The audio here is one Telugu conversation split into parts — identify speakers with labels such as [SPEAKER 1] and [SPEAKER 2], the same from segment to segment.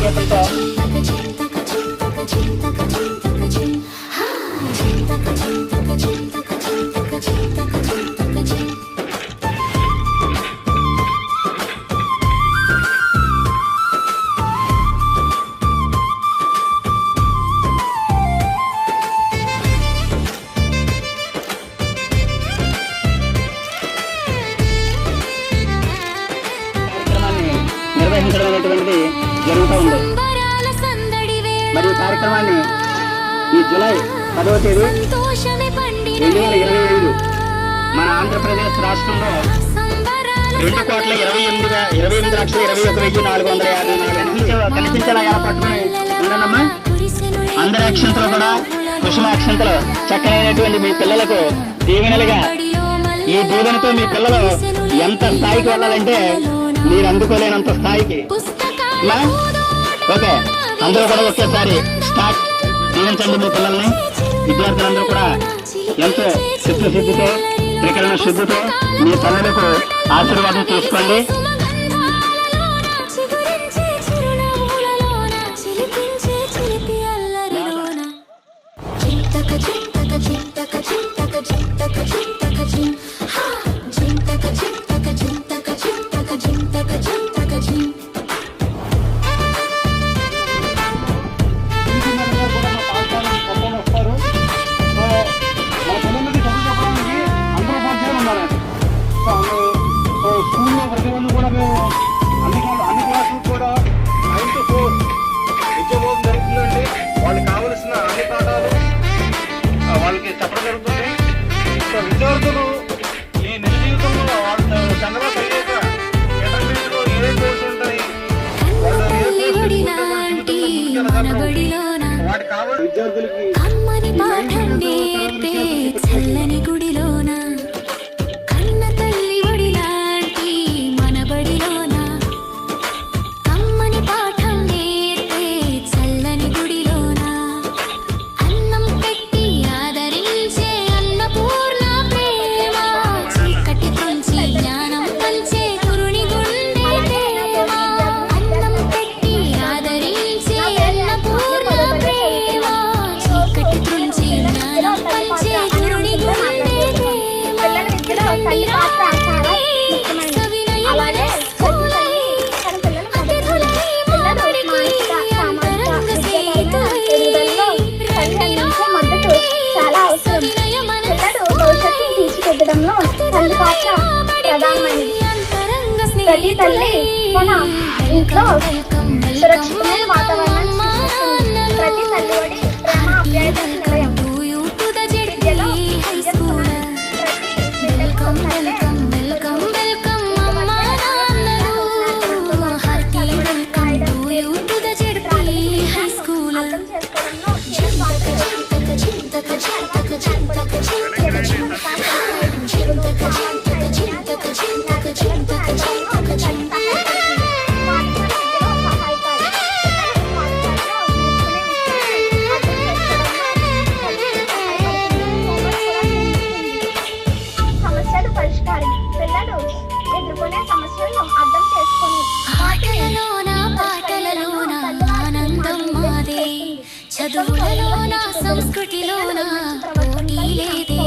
[SPEAKER 1] గీతంతో నిర్వహించడం అనేటువంటిది జరుగుతూ ఉంది. మరి ఈ కార్యక్రమాన్ని ఈ జూలై 10వ తేదీ 2025 మన ఆంధ్రప్రదేశ్ రాష్ట్రంలో 2,28,21,454 కనిపించేలా ఏర్పాటుని ఉండనమ్మా. అందరి అక్షంతలు కూడా కుసుమాక్షంతలు చక్కనైనటువంటి మీ పిల్లలకు దీవెనలుగా, ఈ దీవెనతో మీ పిల్లలు ఎంత స్థాయికి వెళ్ళాలంటే మీరు అందుకోలేనంత స్థాయికి. ఓకే, అందరూ కూడా ఒకేసారి స్టార్ట్ దీవించండి మీ పిల్లల్ని. విద్యార్థులందరూ కూడా ఎంతో చిత్తశుద్ధితో, త్రికరణ శుద్ధితో మీ తల్లులకు ఆశీర్వాదం తీసుకోండి. స్కూల్లో ప్రతిబంధు కూడా మేము అన్ని క్లాసులు కూడా 9 to 4 విద్యాబోధన జరుగుతుందండి. వాళ్ళకి కావలసిన అన్ని పాఠాలు వాళ్ళకి చెప్పడం జరుగుతుంది. సో విద్యార్థులు ఈ నిజ జీవితంలో వాళ్ళు చంద్రబాబు అయ్యాక ఇంటర్మీడియట్లో ఏ కోర్సు ఉంటాయి, వాళ్ళు ఏ వాటికి కావాలి విద్యార్థులకి ప్రతి తల్లి మన ఇంట్లో సురక్షితమైన వాతావరణం, ప్రతి తల్లి ఒడి ప్రేమ ఆప్యాయత నిలయం. విద్యలో అర్థం
[SPEAKER 2] చదువులలోన సంస్కృతిలోన పోటీ లేదే,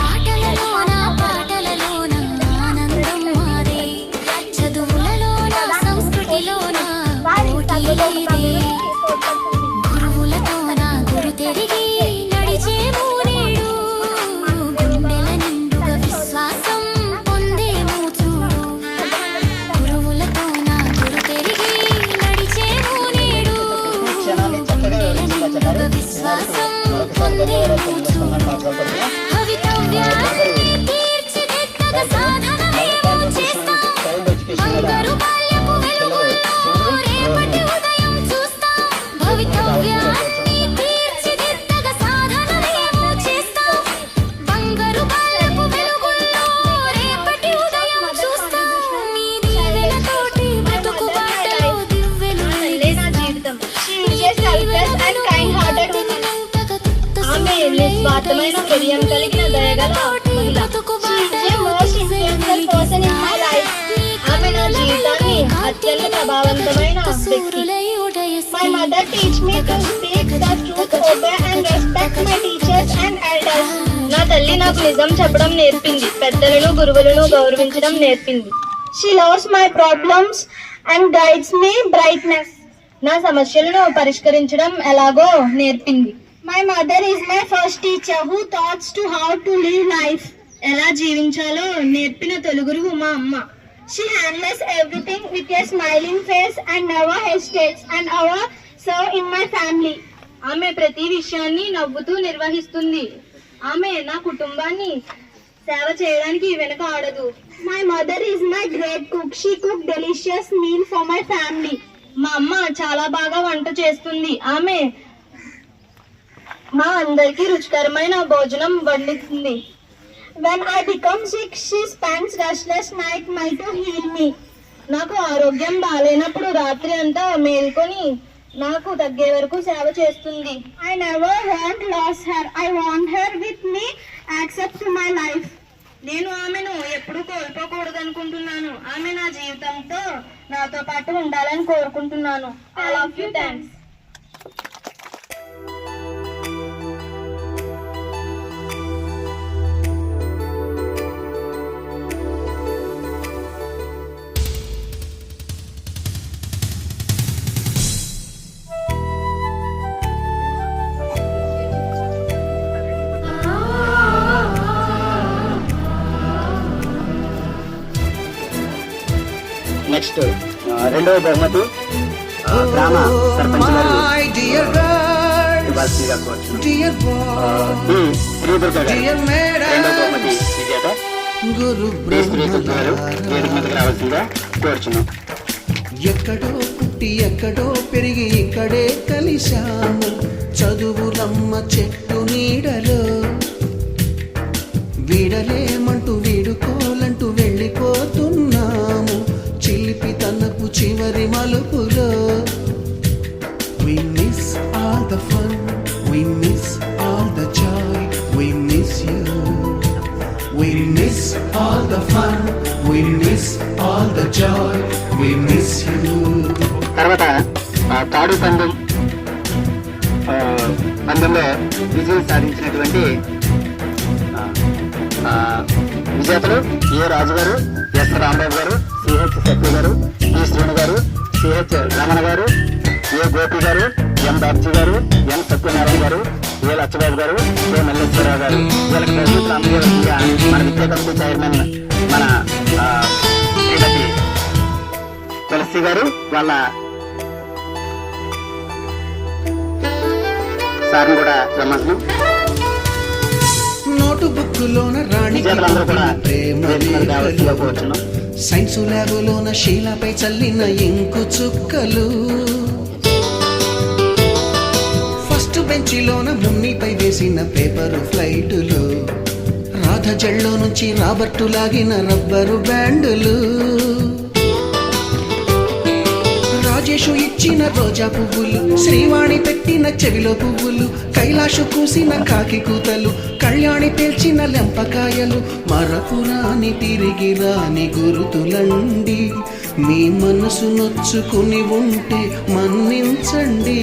[SPEAKER 2] ఆటలలోన పాటలలోన ఆనందం మాదే. చదువులలోన సంస్కృతిలోన పోటీ లేదే, గురువులతోన గురు తెరిగి నడిచేము నేడు. గుండెల నిండుగా విశ్వాసం పొందేము చూడు, గురువులతోన గురు తెరిగి నడిచేము నేడు. విశ్వాసం పొందేము చూడు, భవితవ్యాన్ని తీర్చిదిద్దగ సాధనమేమో చేస్తాం. బంగారు బాల్యపు వెలుగుల్లో రేపటి ఉదయం చూస్తాం. భవితవ్యాన్ని తీర్చిదిద్దగ సాధనమేమో చేస్తాం. బంగారు బాల్యపు వెలుగుల్లో రేపటి ఉదయం చూస్తాం. మీ దీవెనతోటి బ్రతుకు బాటలో దివ్వెలు జీవితం.
[SPEAKER 3] స్వార్థమైన హృదయం కలిగిన దయగల ఆమె నా జీవితాన్ని అత్యంత ప్రభావవంతమైన వ్యక్తి. My mother teach me to speak the truth, obey and respect my teachers and elders. నా తల్లి నాకు నిజం చెప్పడం నేర్పింది, పెద్దలను గురువులను గౌరవించడం నేర్పింది. She loves my problems and guides me brightness. నా సమస్యలను పరిష్కరించడం ఎలాగో నేర్పింది. My mother is my first teacher who taught to how to live life. ఎలా జీవించాలో నేర్పిన తొలి గురువు మా అమ్మ. She handles everything with a smiling face and never hesitates and our serve in my family. ఆమె ప్రతి విషయాన్ని నవ్వుతూ నిర్వహిస్తుంది. ఆమె నా కుటుంబాన్ని సేవ చేయడానికి వెనక ఆడదు. My mother is my great cook. She cook delicious meal for my family. మా అమ్మ చాలా బాగా వంట చేస్తుంది. ఆమె మా అందరికీ రుచికరమైన భోజనం వండిస్తుంది. When I become sick, she spends restless night to heal me. నాకు ఆరోగ్యం బాలేనప్పుడు రాత్రి అంతా మేల్కొని నాకు తగ్గే వరకు సేవ చేస్తుంది. I never want lose her. I want her with me accept my life. నేను ఆమెను ఎప్పుడు కోల్పోకూడదు అనుకుంటున్నాను. ఆమె నా జీవితంతో నాతో పాటు ఉండాలని కోరుకుంటున్నాను. I love you. Thanks.
[SPEAKER 4] Next రెండవ బహుమతి గ్రామ సర్పంచ్ గారు ఇవ్వాల్సిందిగా కోరుచున్నాను. డి. శ్రీదుర్గ గారు రెండవ బహుమతి విజేత. డి. శ్రీదుర్గ గారు వేదిక మీదకి రావాల్సిందిగా కోరుచున్నాం.
[SPEAKER 5] ఎక్కడో పుట్టి ఎక్కడో పెరిగి ఇక్కడే కలిశాము, చదువులమ్మ చెట్టు నీడలో వీడలేమంటూ వీడుకోలంటూ వెళ్ళిపోతున్నాము, చిలిపి తనకు చివరి మలుపులో. We miss all the fun, we miss all the joy, we miss you. We miss all the fun, we miss all the joy, we miss you.
[SPEAKER 4] తర్వాత తాడు పందెంలో విజయం సాధించినటువంటి విజేతలు ఏ రాజు గారు, ఎస్ రాంబాబు గారు, సిహెచ్ సత్య గారు, టి శ్రీను గారు, సిహెచ్ రమణ గారు, ఏ గోపి గారు, ఎం బాబ్జీ గారు, ఎన్ సత్యనారాయణ గారు, ఏ లచ్చబాబు గారు, ఏ మల్లేశ్వరరావు గారు. వీళ్ళకి ప్రజలు మన విద్యా కమిటీ చైర్మన్ మన శ్రీమతి తులసి గారు వాళ్ళ సార్ని కూడా రమ్మంటున్నాం.
[SPEAKER 5] నోటు బుక్కులోన రాణి సైన్స్ ల్యాబులోన శీలపై చల్లిన ఇంకు చుక్కలు, ఫస్ట్ బెంచిలోన మున్నిపై వేసిన పేపరు ఫ్లైటులు, రాధ జల్లో నుంచి రాబర్టు లాగిన రబ్బరు బ్యాండులు, రాజేషు ఇచ్చిన రోజా పువ్వులు, శ్రీవాణి పెట్టిన చెవిలో పువ్వులు, కైలాషు కూసిన కాకి కూతలు, కళ్యాణి పేల్చిన లెంపకాయలు, మరపురాని తిరిగి రాని గురుతులండి. మీ మనసు నొచ్చుకుని ఉంటే మన్నించండి.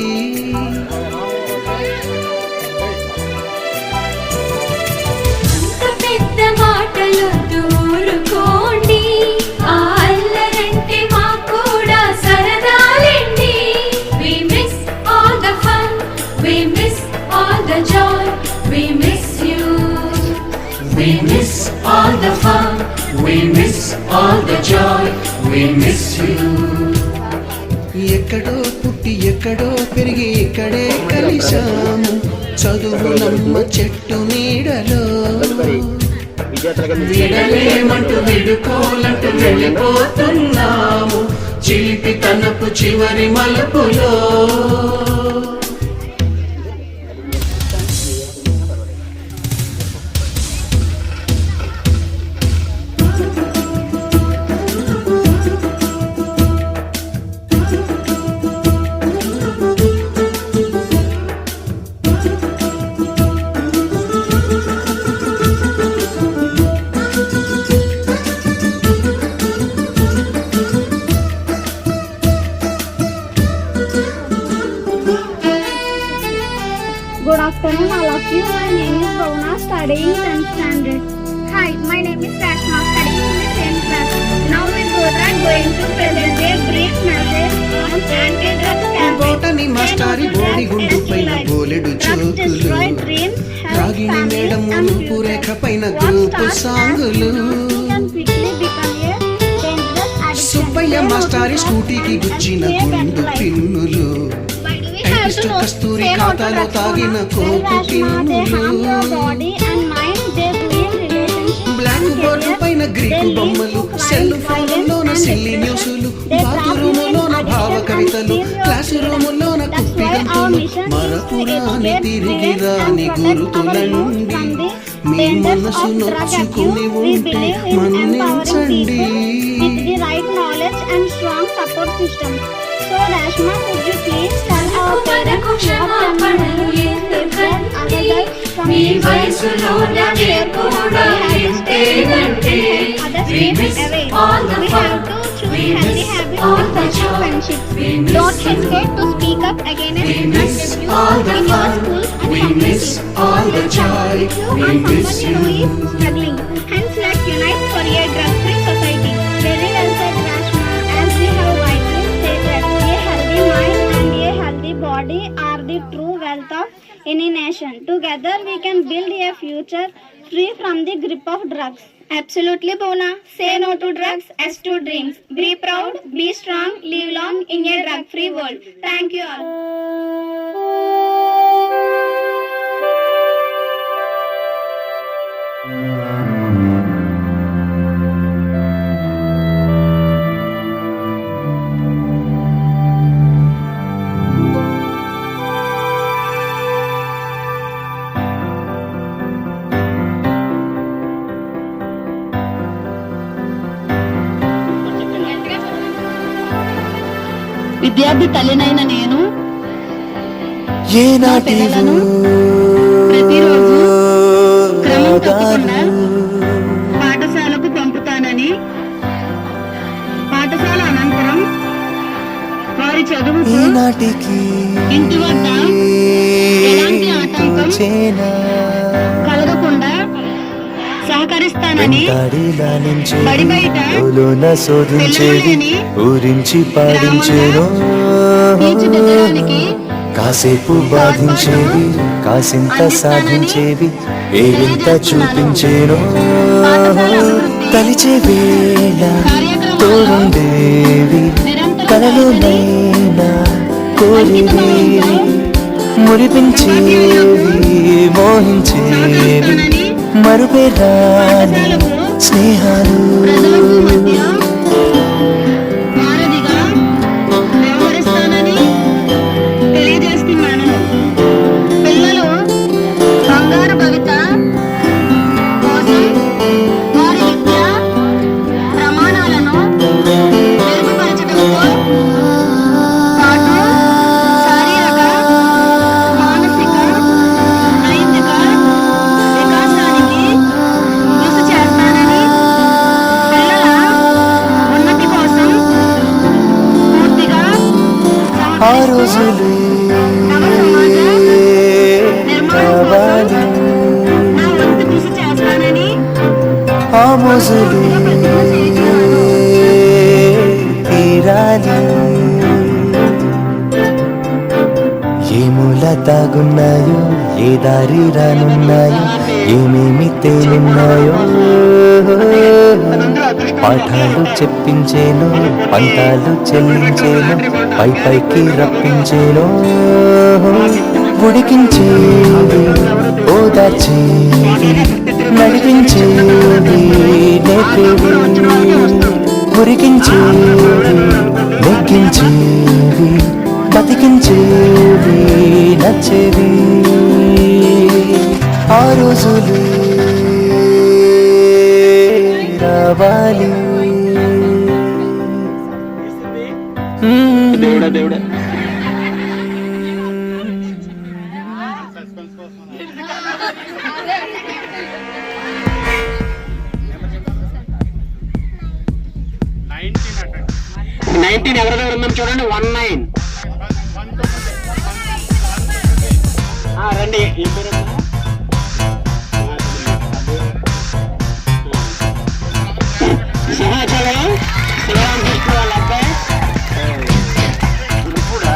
[SPEAKER 2] పెద్ద మాటలు దూరుకోండి, ఆ అల్లరంటే మాకు కూడా సరదాలండి. We miss all the fun, we miss all the joy, we miss you.
[SPEAKER 5] We miss all the fun, we miss all the joy, we miss you. ఎక్కడో పుట్టి ఎక్కడో పెరిగి ఇక్కడే కలిశాము, చదువులమ్మ చెట్టు నీడలో వీడలేమంటూ విడుకోలంటూ వెళ్ళిపోతున్నాము, చిలిపి తనపు చివరి మలుపులో.
[SPEAKER 3] afternoon, all of you. My name is Bhavna, studying 10th standard. Hi, my name is Rashma, studying in the same class. Now we both are going to present a brief message on anti-drug campaign.
[SPEAKER 5] బోటని మాస్టారి బోడి గుండు పైన బోలెడు
[SPEAKER 3] Drugs destroy
[SPEAKER 5] చోకులు
[SPEAKER 3] dreams, health,
[SPEAKER 5] Ragini
[SPEAKER 3] families
[SPEAKER 5] madam
[SPEAKER 3] and
[SPEAKER 5] మునుపు
[SPEAKER 3] future.
[SPEAKER 5] రేఖ పైన
[SPEAKER 3] What
[SPEAKER 5] గ్రూప్
[SPEAKER 3] starts as
[SPEAKER 5] సాంగులు
[SPEAKER 3] nothing can quickly become a dangerous addiction.
[SPEAKER 5] Subbaiah
[SPEAKER 3] Say no to
[SPEAKER 5] మాస్టారి
[SPEAKER 3] drugs
[SPEAKER 5] స్కూటీకి
[SPEAKER 3] and
[SPEAKER 5] గుచ్చిన
[SPEAKER 3] stay back
[SPEAKER 5] గుండు
[SPEAKER 3] life.
[SPEAKER 5] పిన్నులు
[SPEAKER 3] Why do we have
[SPEAKER 5] typist
[SPEAKER 3] to know?
[SPEAKER 5] Kasturi
[SPEAKER 3] Say no to
[SPEAKER 5] ఖాతాలో
[SPEAKER 3] drugs,
[SPEAKER 5] తాగిన
[SPEAKER 3] Mona.
[SPEAKER 5] కోకు
[SPEAKER 3] Well, Rashma, they harm your
[SPEAKER 5] టిన్నులు
[SPEAKER 3] body and mind. They ruin relationships
[SPEAKER 5] black
[SPEAKER 3] and
[SPEAKER 5] board
[SPEAKER 3] career.
[SPEAKER 5] పైన
[SPEAKER 3] They
[SPEAKER 5] గ్రీకు
[SPEAKER 3] lead to
[SPEAKER 5] బొమ్మలు
[SPEAKER 3] crime,
[SPEAKER 5] cell
[SPEAKER 3] violence
[SPEAKER 5] ఫోన్లోన
[SPEAKER 3] and
[SPEAKER 5] silly
[SPEAKER 3] depression.
[SPEAKER 5] న్యూసులు
[SPEAKER 3] They trap you in
[SPEAKER 5] బాతురూములోన భావ
[SPEAKER 3] addiction and
[SPEAKER 5] కవితలు
[SPEAKER 3] steal your
[SPEAKER 5] class
[SPEAKER 3] freedom.
[SPEAKER 5] రూములోన
[SPEAKER 3] That's
[SPEAKER 5] కుప్పి
[SPEAKER 3] why our
[SPEAKER 5] గంతులు
[SPEAKER 3] mission is to
[SPEAKER 5] మరపురాని
[SPEAKER 3] educate
[SPEAKER 5] తిరిగి
[SPEAKER 3] students
[SPEAKER 5] రాని
[SPEAKER 3] and protect our
[SPEAKER 5] గురుతులండి
[SPEAKER 3] youth from the
[SPEAKER 5] me
[SPEAKER 3] dangers
[SPEAKER 5] మనసు
[SPEAKER 3] of drug
[SPEAKER 5] నొచ్చుకుని
[SPEAKER 3] abuse. We
[SPEAKER 5] ఉంటే
[SPEAKER 3] believe in empowering
[SPEAKER 5] మన్నించండి
[SPEAKER 3] people with the right knowledge and strong support system. So Rashma, could you please tell our parents
[SPEAKER 2] మనకు క్షమాపణలు ఎందుకంటే మీ వయసులోనే కూడా ఇంతేనంటే we miss all the fun, we miss all the joy, we miss
[SPEAKER 3] Don't hesitate to speak up against
[SPEAKER 2] we
[SPEAKER 3] drug
[SPEAKER 2] miss
[SPEAKER 3] abuse
[SPEAKER 2] all the
[SPEAKER 3] in your
[SPEAKER 2] fun,
[SPEAKER 3] schools and
[SPEAKER 2] we
[SPEAKER 3] community.
[SPEAKER 2] miss all the joy,
[SPEAKER 3] If you
[SPEAKER 2] we
[SPEAKER 3] or
[SPEAKER 2] miss
[SPEAKER 3] someone you
[SPEAKER 2] you.
[SPEAKER 3] know is struggling, hence let's unite for a drug-free society. Very well said, Rashma. As we have rightly stated, a healthy mind and a healthy body are the true wealth of any nation. Together we can build a future free from the grip of drugs. Absolutely, Bona. Say no to drugs, yes to dreams. Be proud, be strong, live long in a drug-free world. Thank you all.
[SPEAKER 6] విద్యార్థి తల్లినైన నేను
[SPEAKER 7] ఏనాటివో
[SPEAKER 6] ప్రతిరోజు క్రమం తప్పకుండా పాఠశాలకు పంపుతానని, పాఠశాల అనంతరం వారి చదువుకు
[SPEAKER 7] ఈనాటికి
[SPEAKER 6] ఇంటి వద్ద ఎలాంటి ఆటంకం
[SPEAKER 7] చేనా
[SPEAKER 6] కలగకుండా సహకరిస్తానని
[SPEAKER 7] వెంటాడిలా నించే
[SPEAKER 6] బడి బయట
[SPEAKER 7] లోన శోధించేది ఊరించి పాడించేను
[SPEAKER 6] తీర్చిదిద్దడానికి
[SPEAKER 7] కాసేపు బాధించేవి కాసింత సాధించేవి ఏ వింత చూపించేను తలిచే వేళ తోడుండేవి కలలోనైనా కోరేవి మురిపించేవి మోహించేవి మరుపే రాని స్నేహాలు
[SPEAKER 6] ప్రజలకు మధ్య వారధిగా వ్యవహరిస్తానని తెలియజేస్తున్నాను. పిల్లలు బంగారు భవిత కోసం వారి విద్యా ప్రమాణాలను మెరుగుపరచడంతో పాటు శారీరక, మానసిక, నైతిక వికాసానికి కృషి చేస్తానని, పిల్లల ఉన్నతి కోసం పూర్తిగా
[SPEAKER 7] ఆ
[SPEAKER 6] సహకరిస్తూ
[SPEAKER 7] రోజులే
[SPEAKER 6] నవ సమాజ నిర్మాణం కోసం
[SPEAKER 7] రావాలి
[SPEAKER 6] నా వంతు కృషి చేస్తానని
[SPEAKER 7] ఆ మోజులే
[SPEAKER 6] ప్రతిజ్ఞ చేస్తున్నాను.
[SPEAKER 7] తీరాలి ఏ మూల తాగున్నాయో ఏ దారి రానున్నాయో ఏమేమి తేలున్నాయో పాఠాలు చెప్పించేను పంటాలు చెల్లించేను పై పైకి రప్పించేను ఉడికించేది ఓదార్చేది నడిపించేది నేర్పేది ఉరికించేది నెగ్గించేది బతికించేది నచ్చేది ఆ రోజులు రావాలి
[SPEAKER 4] దేవుడా దేవుడా
[SPEAKER 1] నైన్టీన్ ఎవరి దగ్గర ఉందని చూడండి 19
[SPEAKER 4] చెప్పండి ఏం పేరు? సింహాచలం శివరామకృష్ణ వాళ్ళ అబ్బాయి కూడా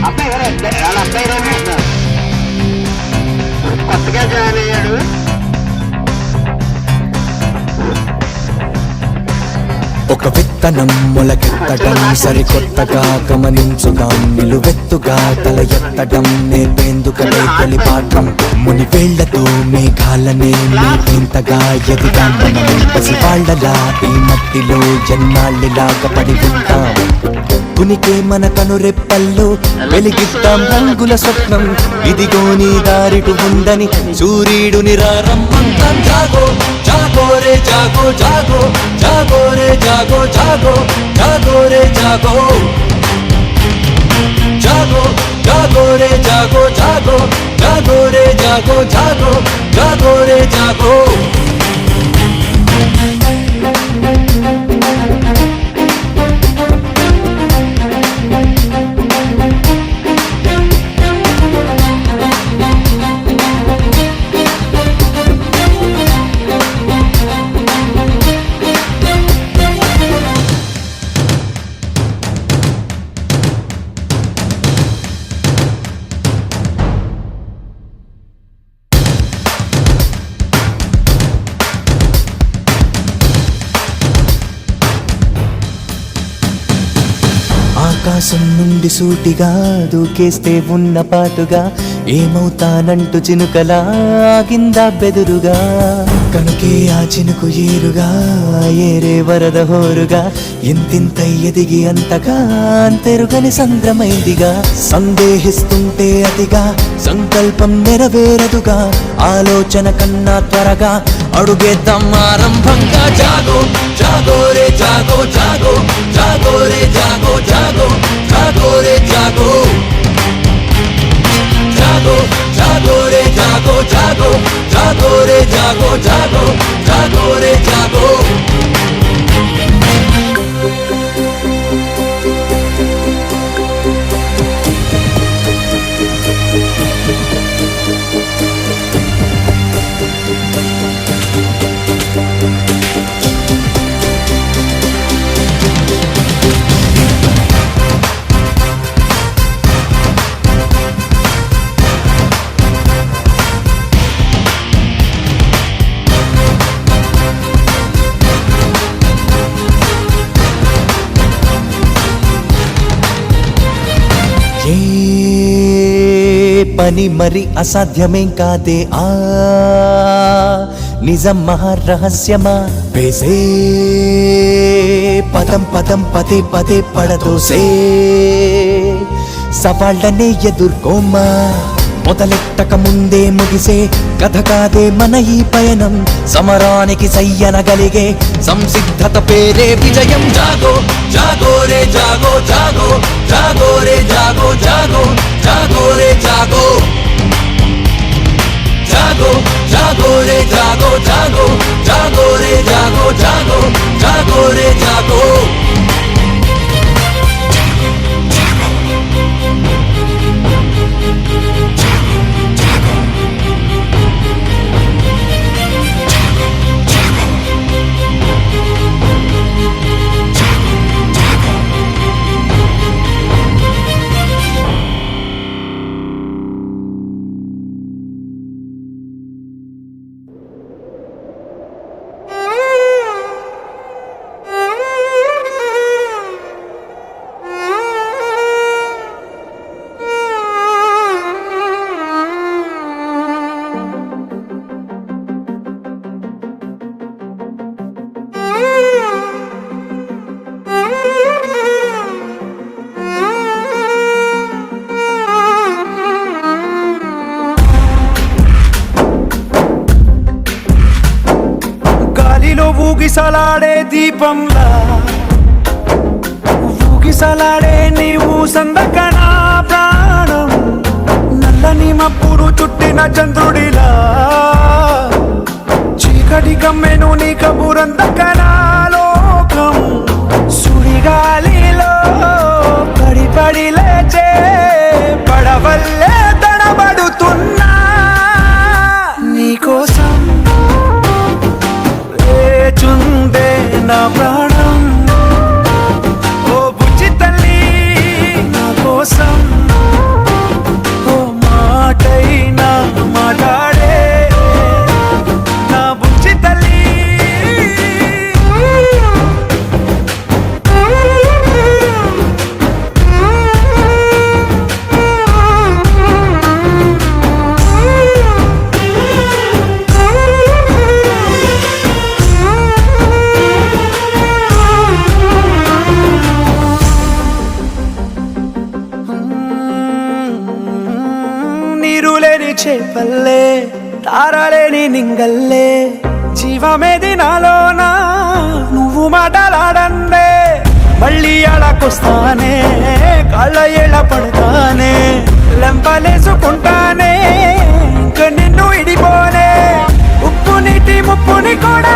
[SPEAKER 4] అబ్బాయి వాళ్ళ అబ్బాయి కొత్తగా జాయిన్ అయ్యాడు.
[SPEAKER 7] ఒక విత్తనం మొలకెత్తడం సరికొత్తగా గమనించుదాం, నిలువెత్తుగా తల ఎత్తడం నేర్పేందుకనే తొలి పాఠం. మునివేళ్లతో మేఘాలనే మేపింతగా ఎదిగాం మనం, పసివాళ్లలా ఈ మట్టిలో జన్మాళ్ళలాగా పడి ఉంటాం. కునికే మన కనురెప్పల్లో వెలిగిద్దాం రంగుల స్వప్నం, ఇదిగో నీ దారిటు ఉందని సూర్యుడుని రమ్మంటాం. జాగో జాగో రే జాగో జాగో జాగో రే జాగో జాగో జాగో రే జాగో జాగో జాగో రే జాగో జాగో జాగో రే జాగో జాగో జాగో రే జాగో. ఆకాశం నుండి సూటిగా దూకేస్తే ఉన్న పాటుగా ఏమవుతానంటూ చినుకలా ఆగిందా బెదురుగా. కనుకే ఆ చినుకు ఏరుగా ఏరే వరద హోరుగా ఇంతింత ఎదిగి అంతగా అంతెరుగని సంద్రమైందిగా. సందేహిస్తుంటే అతిగా సంకల్పం నెరవేరదుగా, ఆలోచన కన్నా త్వరగా అడుగేద్దాం ఆరంభంగా. జాగో జాగో రే జాగో జాగో జాగో రే జాగో జాగో జాగో రే జాగో జాగో జాగో రే జాగో జాగో జాగో రే జాగో జాగో జాగో రే జాగో. ఏ పని మరి అసాధ్యమేం కాదే, ఆ నిజం మహారహస్యమా. వేసే పదం పదం పదే పదే పడదోసే సవాళ్ళనే ఎదుర్కోమా. మొదలెట్టక ముందే ముగిసే కథ కాదే మన ఈ పయనం, సమరానికి సయ్యనగలిగే సంసిద్ధత పేరే విజయం. జాగో జాగో రే జాగో జాగో జాగో రే జాగో జాగో జాగో రే జాగో జాగో జాగో రే జాగో జాగో జాగో రే జాగో జాగో జాగో రే జాగో.
[SPEAKER 8] ఊగిసలాడే దీపంలా ఊగిసలాడే నీవు సందకనా ప్రాణం, నల్లని మబ్బులు చుట్టిన చంద్రుడిలా చీకటి కమ్మెను నీ కబురందకనా లోకం. సుడిగాలిలో కడి వల్లే తడబడుతున్నా నీకోసం లేచుందే నా ప్రాణం ఓ బుజ్జి తల్లి నా కోసం ఓ మాటైనా మాట్లాడే నా బుజ్జి తల్లి నీరులేని చేపల్లే తారలేని నింగల్లే జీవమేది నాలోనా నువ్వు మాటలాడందే మళ్ళీ అడకొస్తానే కాళ్ళ ఏళ్ళ పడతానే లెంపలేసుకుంటానే ఇంక నిన్ను ఇడిపోనే ఉప్పు నీటి ముప్పుని కూడా